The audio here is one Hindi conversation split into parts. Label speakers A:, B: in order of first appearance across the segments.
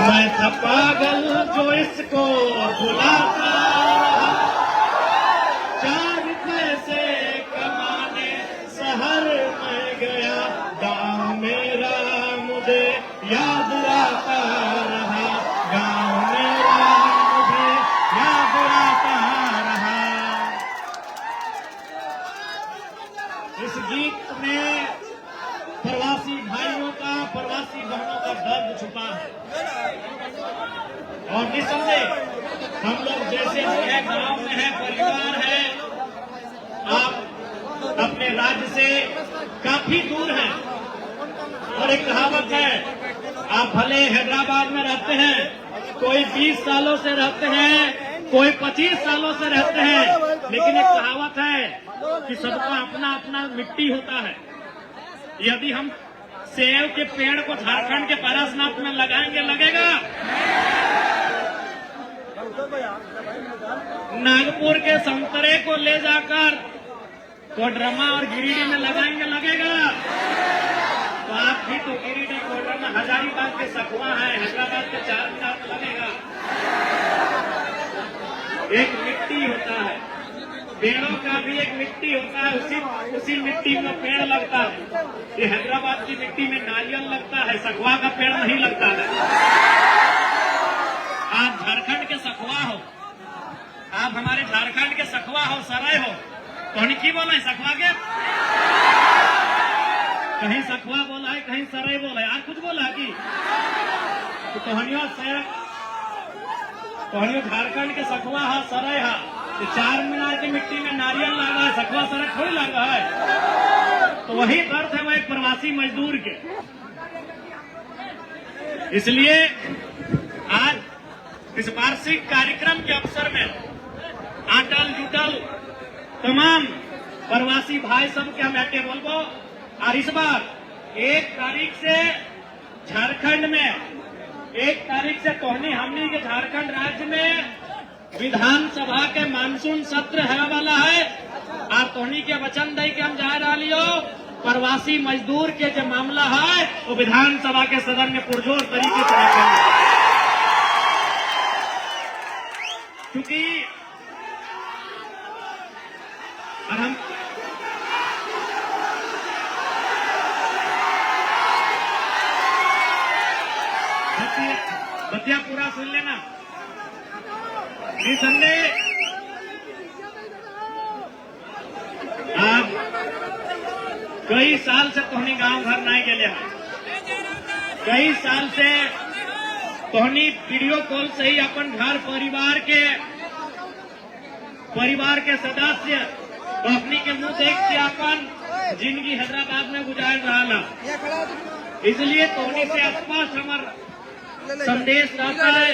A: मैं था पागल जो इसको बुलाता रहा, 4 पैसे कमाने शहर में गया, गाँव मेरा मुझे याद आता रहा, गाँव मेरा मुझे याद आता रहा। इस गीत में प्रवासी भाइयों का, प्रवासी बहनों का दर्द छुपा है। और निसंदेह हम लोग जैसे है, गांव में है, परिवार है, आप अपने राज्य से काफी दूर हैं। और एक कहावत है, आप भले हैदराबाद में रहते हैं, कोई 20 सालों से रहते हैं, कोई 25 सालों से रहते हैं, लेकिन एक कहावत है कि सबका अपना अपना मिट्टी होता है। यदि हम सेब के पेड़ को झारखंड के पारसनाथ में लगाएंगे, लगेगा? नागपुर के संतरे को ले जाकर कोडरमा और गिरिडीह में लगाएंगे, लगेगा? तो आप भी तो गिरिडीह, कोडरमा, हजारीबाग के सखुआ है, हैदराबाद के चारमीनार में लगेगा। एक मिट्टी होता है, पेड़ों का भी एक मिट्टी होता है, उसी मिट्टी में पेड़ लगता है। ये हैदराबाद की मिट्टी में नारियल लगता है, सखुआ का पेड़ नहीं लगता है। आप झारखंड के सखुआ हो, आप हमारे झारखंड के सखुआ हो, सराय हो, तो की बोला है सखुआ के? कहीं सखुआ बोला है, कहीं सराय बोला है, आज कुछ बोला कि तो कहानियों झारखंड के सखुआ है, सराय है। चारमीनार की मिट्टी में नारियल लगा है, सखुआ सड़क थोड़ी लगा है। तो वही अर्थ है वो एक प्रवासी मजदूर के। इसलिए आज इस वार्षिक कार्यक्रम के अवसर में आटल जुटल तमाम प्रवासी भाई सब के हम बैठे बोलबो। और इस बार 1 तारीख से झारखंड में, 1 तारीख से तोहनी हमनी के झारखंड राज्य में विधानसभा के मानसून सत्र है वाला है। और तोहनी के वचन दे के हम जा रहा लियो, प्रवासी मजदूर के जो मामला है वो विधानसभा के सदन में पुरजोर तरीके से रखेंगे। क्योंकि और हम बतिया पूरा सुन लेना। निसंदेह आप कई साल से तोहनी गांव घर नहीं गेले हैं, कई साल से तोहनी वीडियो कॉल से ही अपन घर परिवार के सदस्य अपनी के मुंह देख के अपन जिंदगी हैदराबाद में गुजार रहा। इसलिए तोहनी से स्पष्ट हमार संदेश रहता है,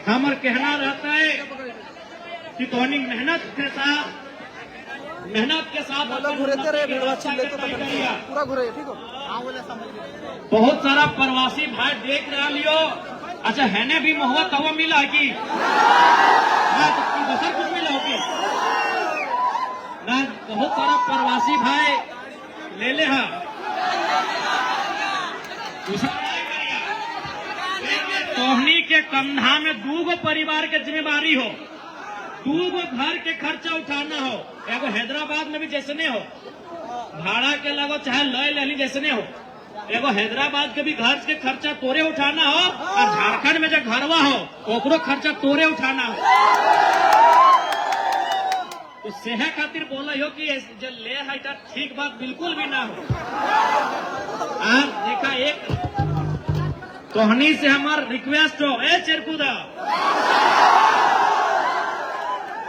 A: हमार कहना रहता है कि तोहनी मेहनत के साथ बहुत सारा प्रवासी भाई देख रहा लियो। अच्छा है ने भी मोहब्बत हवा मिला कि बसर कुछ मिला होगी ना? बहुत सारा प्रवासी भाई ले ले हा तोहनी के कंधा में 2 परिवार के जिम्मेवारी हो, 2 घर के खर्चा उठाना हो। एगो हैदराबाद में भी जैसने हो, भाड़ा के लगो चाहे लय लेली जैसने हो, एगो हैदराबाद के भी घर के खर्चा तोरे उठाना हो, और झारखंड में जो घरवा हो ओकरो खर्चा तोरे उठाना हो। तो सेहे खातिर बोला हो कि जो ले है ठीक बात बिल्कुल भी ना हो। आज देखा एक तोहनी से हमार रिक्वेस्ट हो, ए चेरकुदा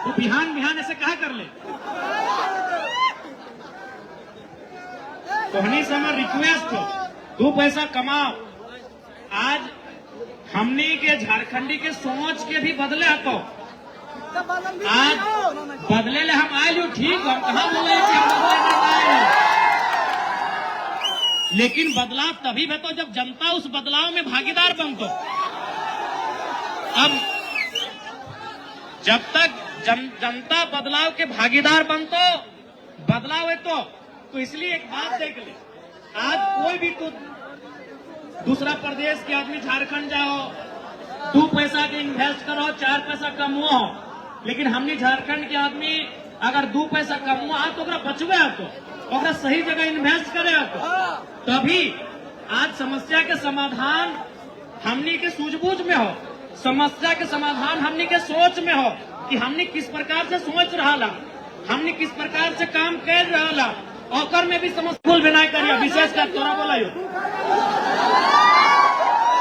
A: तू बिहान ऐसे कहा कर ले। तोहनी से हमार रिक्वेस्ट हो, 2 पैसा कमाओ। आज हमनी के झारखंडी के सोच के भी बदले हतो। आज बदले ले हम आए जो ठीक, हम कहा बोले कि हम बदले नहीं आए, लेकिन बदलाव तभी है तो जब जनता उस बदलाव में भागीदार बनतो। अब जब तक जनता बदलाव के भागीदार बनतो, बदलाव है तो इसलिए एक बात देख ले, आज कोई भी तू दूसरा प्रदेश के आदमी झारखंड जाओ, 2 पैसा के इन्वेस्ट करो, 4 पैसा कमुओ, लेकिन हमने झारखंड के आदमी अगर 2 पैसा कमुआ तो बचवे तो सही जगह इन्वेस्ट करे तभी आज समस्या के समाधान हमनी के सूझबूझ में हो, समस्या के समाधान हमनी के सोच में हो कि हमने किस प्रकार से सोच रहा ला, हमने किस प्रकार से काम कर रहा ला, और में भी समस्या बिना करिए। विशेषकर तोरा बोला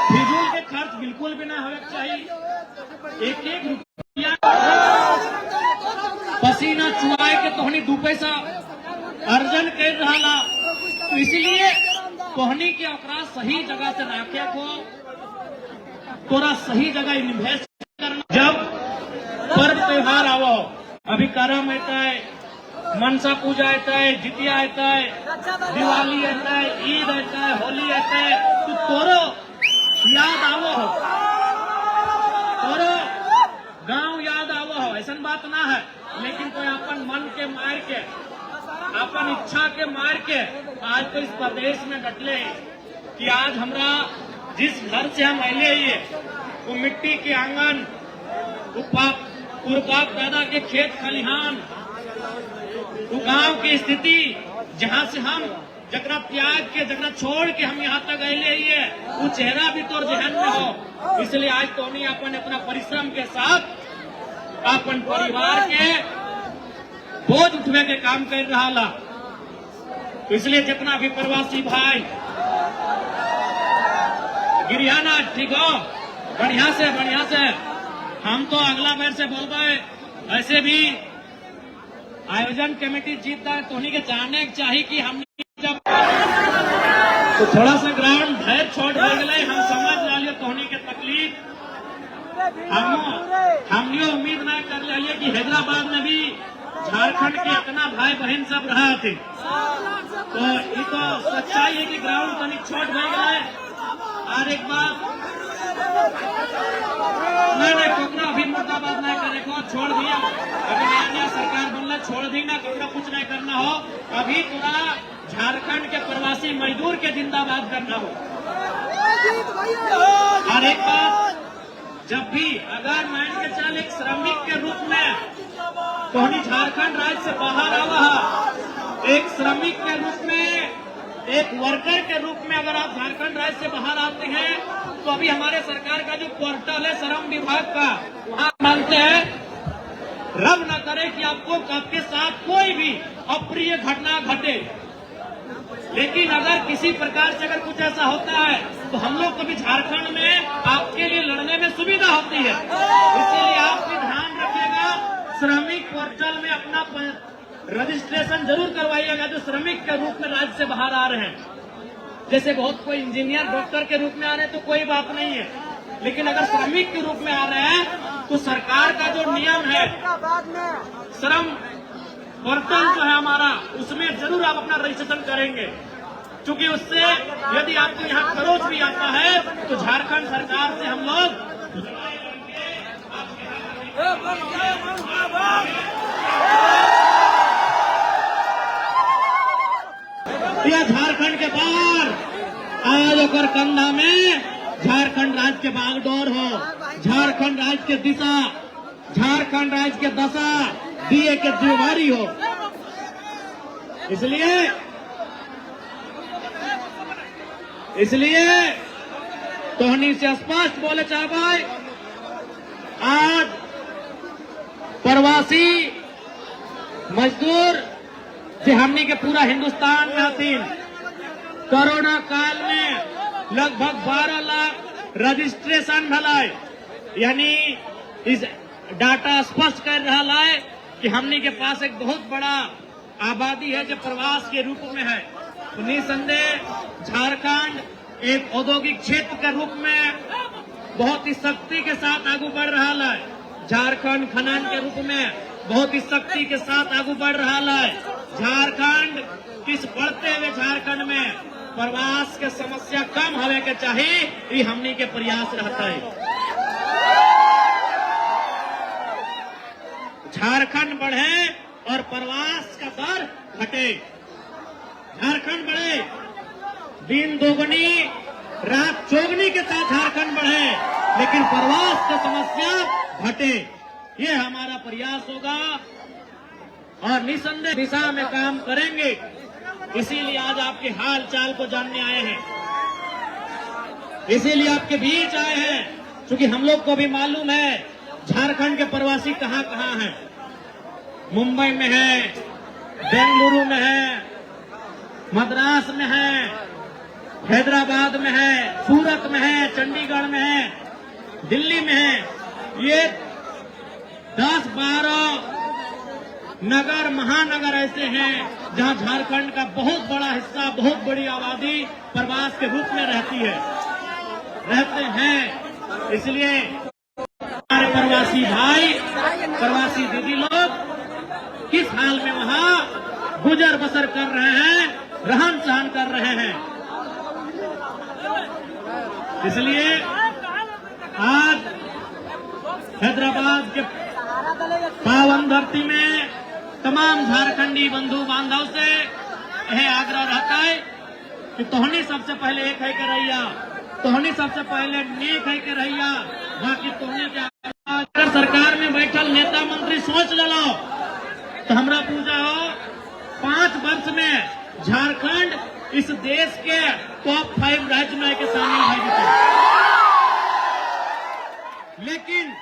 A: फिजूल के खर्च बिल्कुल भी ना होना चाहिए। एक रुपया पसीना चुराए के तोहनी 2 पैसा अर्जन कर रहा ला, तो इसलिए तोहनी के ओकरा सही जगह से रखे को, तोरा सही जगह इन्वेस्ट करना। जब पर्व त्योहार आवो, अभी करम आता है, मनसा पूजा आता है, जितिया आता है, दिवाली आता है, ईद आता है, होली आता है, तो तोरो याद आवो हो, तोरो गांव याद आवो हो, ऐसा बात ना है। लेकिन कोई अपन मन के मार के, अपन इच्छा के मार के आज तो इस प्रदेश में डटले कि आज हमरा जिस घर से हम अले ये वो मिट्टी के आंगन, उर्वरक पैदा के खेत खलिहान, वो गांव की स्थिति जहां से हम जकरा त्याग के, जकरा छोड़ के हम यहाँ तक अले ही है, वो चेहरा भी तो जहन में हो। इसलिए आज तो नहीं अपन अपना परिश्रम के साथ अपन परिवार के बोझ उठवे के काम कर रहा ला। तो इसलिए जितना भी प्रवासी भाई गिरियाना ठीक हो, बढ़िया से हम तो अगला बार से बोल रहे, ऐसे भी आयोजन कमेटी जीतता है तो उन्हीं के जानने चाहिए कि हम जब तो थोड़ा सा ग्राउंड धैर्य छोड़ गए, हम समझ लिया तोहनी के तकलीफ, हमने उम्मीद ना कर लिया कि हैदराबाद में भी झारखंड के इतना भाई बहन सब रहा थे, तो ये तो सच्चाई है कि ग्राउंड तनिक छोट हो गए। और एक बात नहीं कोकरा अभी मुर्दाबाद नहीं करे को छोड़ दिया, अभी नया सरकार बनला छोड़ दी ना, कोकरा कुछ नहीं करना हो, अभी पूरा झारखंड के प्रवासी मजदूर के जिंदाबाद करना हो। और एक बात, जब भी अगर मान के चल एक श्रमिक के रूप में तो झारखंड राज्य से बाहर आवा, एक श्रमिक के रूप में, एक वर्कर के रूप में अगर आप झारखंड राज्य से बाहर आते हैं तो अभी हमारे सरकार का जो पोर्टल है श्रम विभाग का, वहाँ मानते हैं रब न करे कि आपके साथ कोई भी अप्रिय घटना घटे, लेकिन अगर किसी प्रकार से अगर कुछ ऐसा होता है तो हम लोग कभी झारखंड में आपके लिए लड़ने में सुविधा होती है। इसीलिए आप भी ध्यान रखिएगा, श्रमिक पोर्टल में अपना रजिस्ट्रेशन जरूर करवाइएगा जो श्रमिक के रूप में राज्य से बाहर आ रहे हैं। जैसे बहुत कोई इंजीनियर डॉक्टर के रूप में आ रहे हैं तो कोई बात नहीं है, लेकिन अगर श्रमिक के रूप में आ रहे हैं तो सरकार का जो नियम है श्रम पोर्टल जो है हमारा, उसमें जरूर आप अपना रजिस्ट्रेशन करेंगे, क्योंकि उससे यदि आपको यहाँ खरोच भी आता है तो झारखंड सरकार से हम लोग या झारखंड के बाहर आज ओकर कंधा में झारखंड राज्य के बागडोर हो, झारखंड राज्य के दिशा, झारखंड राज्य के दशा दिए के जिम्मेवारी हो। इसलिए तोहनी से स्पष्ट बोले चाहे, आज प्रवासी मजदूर जो हमनी के पूरा हिंदुस्तान में हथिन, कोरोना काल में लगभग 12 लाख रजिस्ट्रेशन भलाए, यानी इस डाटा स्पष्ट कर रहा है कि हमनी के पास एक बहुत बड़ा आबादी है जो प्रवास के रूप में है। तो निसंदेह झारखंड एक औद्योगिक क्षेत्र के रूप में बहुत ही शक्ति के साथ आगे बढ़ रहा है, झारखंड खनन के रूप में बहुत ही शक्ति के साथ आगे बढ़ रहा है। झारखंड इस बढ़ते हुए झारखंड में प्रवास के समस्या कम होने के चाहिए, ये हमनी के प्रयास रहता है। झारखंड बढ़े और प्रवास का दर घटे, झारखंड बढ़े, दिन दोगुनी रात चौगनी के साथ झारखंड बढ़े, लेकिन प्रवास की समस्या घटे। ये हमारा प्रयास होगा और निसंदेह दिशा में काम करेंगे। इसीलिए आज आपके हाल चाल को जानने आए हैं, इसीलिए आपके बीच आए हैं, क्योंकि हम लोग को भी मालूम है झारखंड के प्रवासी कहां कहां हैं। मुंबई में है, बेंगलुरु में है, मद्रास में है, हैदराबाद में है, सूरत में है, चंडीगढ़ में है, दिल्ली में है। ये 10-12 नगर महानगर ऐसे हैं जहां झारखंड का बहुत बड़ा हिस्सा, बहुत बड़ी आबादी प्रवास के रूप में रहते हैं। इसलिए हमारे प्रवासी भाई, प्रवासी दीदी लोग किस हाल में वहां गुजर बसर कर रहे हैं, रहन सहन कर रहे हैं। इसलिए आज हैदराबाद के पावन धरती में तमाम झारखंडी बंधु बांधव से यह आग्रह रहता है कि तोहनी सबसे पहले एक है के रहिया, तोहनी सबसे पहले नेक है के रहिया, बाकी तोहनी के अगर सरकार में बैठल नेता मंत्री सोच लो तो हमरा पूजा हो 5 वर्ष में झारखंड इस देश के टॉप 5 राज्य में के शामिल है। लेकिन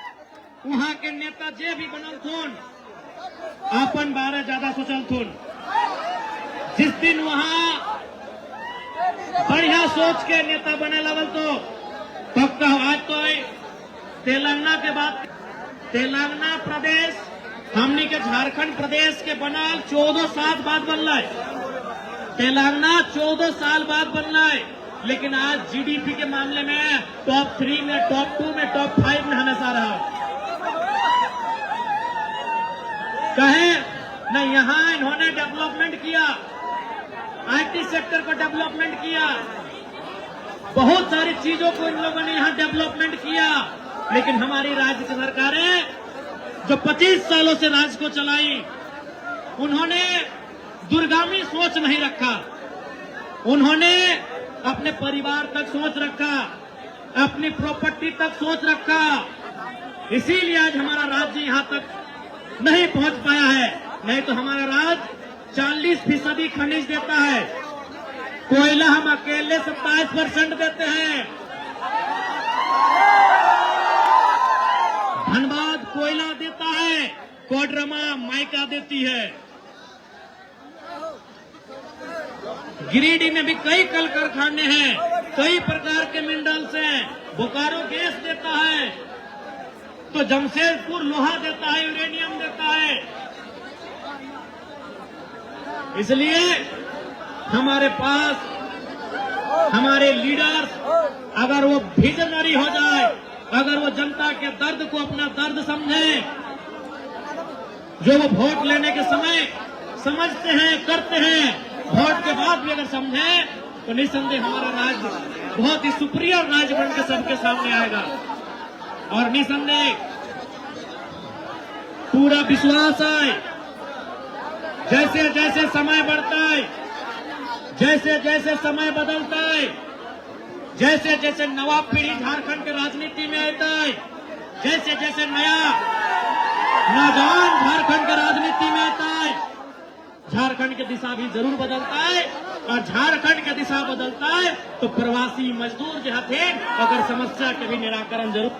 A: वहां के नेता जे भी बनल थून अपन बारे ज्यादा सोचल थून। जिस दिन वहां बढ़िया सोच के नेता बने लगल तो पक्का आज तो तेलंगाना के बाद तेलंगाना प्रदेश हमनी के झारखंड प्रदेश के बनल 14 साल बाद बनल। तेलंगाना 14 साल बाद बनल, लेकिन आज जीडीपी के मामले में टॉप 3 में, टॉप 2 में, टॉप 5 में हमेशा रहा। कहे न यहाँ इन्होंने डेवलपमेंट किया, आईटी सेक्टर को डेवलपमेंट किया, बहुत सारी चीजों को इन लोगों ने यहाँ डेवलपमेंट किया। लेकिन हमारी राज्य की सरकारें जो 25 सालों से राज्य को चलाई, उन्होंने दूरगामी सोच नहीं रखा। उन्होंने अपने परिवार तक सोच रखा, अपनी प्रॉपर्टी तक सोच रखा। इसीलिए आज हमारा राज्य यहाँ तक नहीं पहुंच पाया है। नहीं तो हमारा राज्य 40% खनिज देता है, कोयला हम अकेले 27% देते हैं। धनबाद कोयला देता है, कोडरमा माइका देती है। गिरिडीह में भी कई कल कारखाने हैं, कई प्रकार के मिनरल्स हैं। बोकारो गैस देता है, तो जमशेदपुर लोहा देता है, यूरेनियम देता है। इसलिए हमारे पास हमारे लीडर्स अगर वो विजनरी हो जाए, अगर वो जनता के दर्द को अपना दर्द समझे, जो वो वोट लेने के समय समझते हैं, करते हैं, वोट के बाद भी अगर समझे तो निसंदेह हमारा राज्य बहुत ही सुपीरियर राज्य बन के सबके सामने आएगा। और निसंदेह पूरा विश्वास है, जैसे जैसे समय बढ़ता है, जैसे जैसे समय बदलता है, जैसे जैसे नवा पीढ़ी झारखंड के राजनीति में आता है, जैसे जैसे नया नौजवान झारखंड के राजनीति में आता है, झारखंड की दिशा भी जरूर बदलता है। और झारखंड की दिशा बदलता है तो प्रवासी मजदूर जो थे अगर समस्या के भी निराकरण जरूर।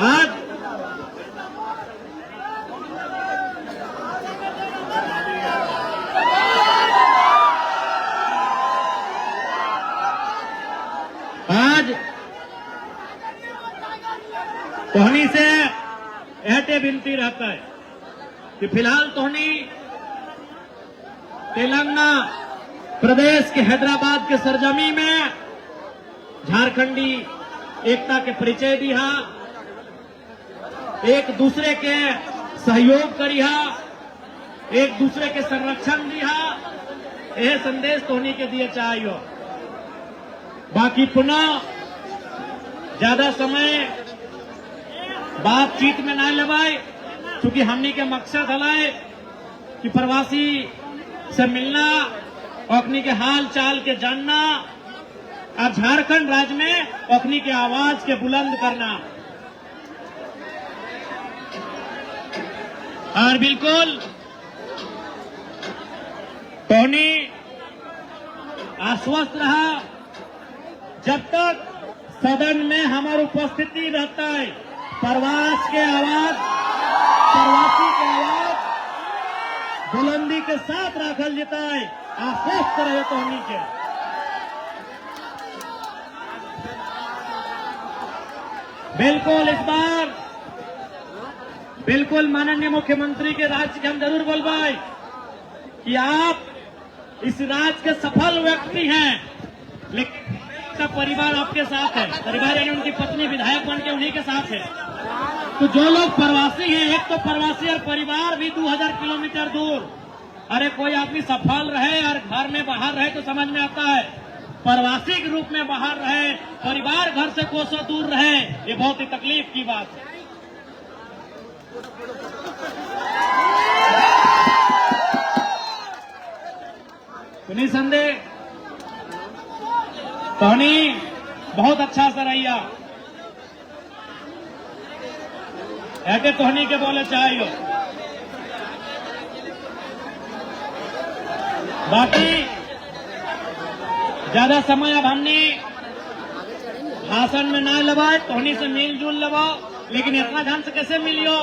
A: आज तोहनी से ऐटे विनती रहता है कि फिलहाल तोहनी तेलंगाना प्रदेश के हैदराबाद के सरजमी में झारखंडी एकता के परिचय दिया, एक दूसरे के सहयोग करिया, एक दूसरे के संरक्षण दिया। यह संदेश तोहनी के दिए चाहिए। बाकी पुनः ज्यादा समय बातचीत में ना लेवाए, क्योंकि हमनी के मकसद है कि प्रवासी से मिलना, ओखनी के हाल चाल के जानना और झारखंड राज्य में ओखनी के आवाज के बुलंद करना। और बिल्कुल टोनी आश्वस्त रहा, जब तक सदन में हमारी उपस्थिति रहता है प्रवास के आवाज, प्रवासी के आवाज बुलंदी के साथ रखल जाता है। आश्वस्त रहे टोनी के। बिल्कुल इस बार बिल्कुल माननीय मुख्यमंत्री के राज्य के हम जरूर बोलवाए कि आप इस राज्य के सफल व्यक्ति हैं, लेकिन का परिवार आपके साथ है। परिवार यानी उनकी पत्नी विधायक बन के उन्हीं के साथ है। तो जो लोग प्रवासी हैं, एक तो प्रवासी और परिवार भी 2000 किलोमीटर दूर। अरे कोई आदमी सफल रहे और घर में बाहर रहे तो समझ में आता है, प्रवासी के रूप में बाहर रहे, परिवार घर से कोसों दूर रहे, ये बहुत ही तकलीफ की बात है। निसंदेह टोनी बहुत अच्छा सा रहिया। ऐसे टोनी के बोले चाहिए। बाकी ज्यादा समय अब हमने भाषण में ना लबाए, टोनी से मिलजुल लबाओ, लेकिन इतना ध्यान से कैसे मिलियो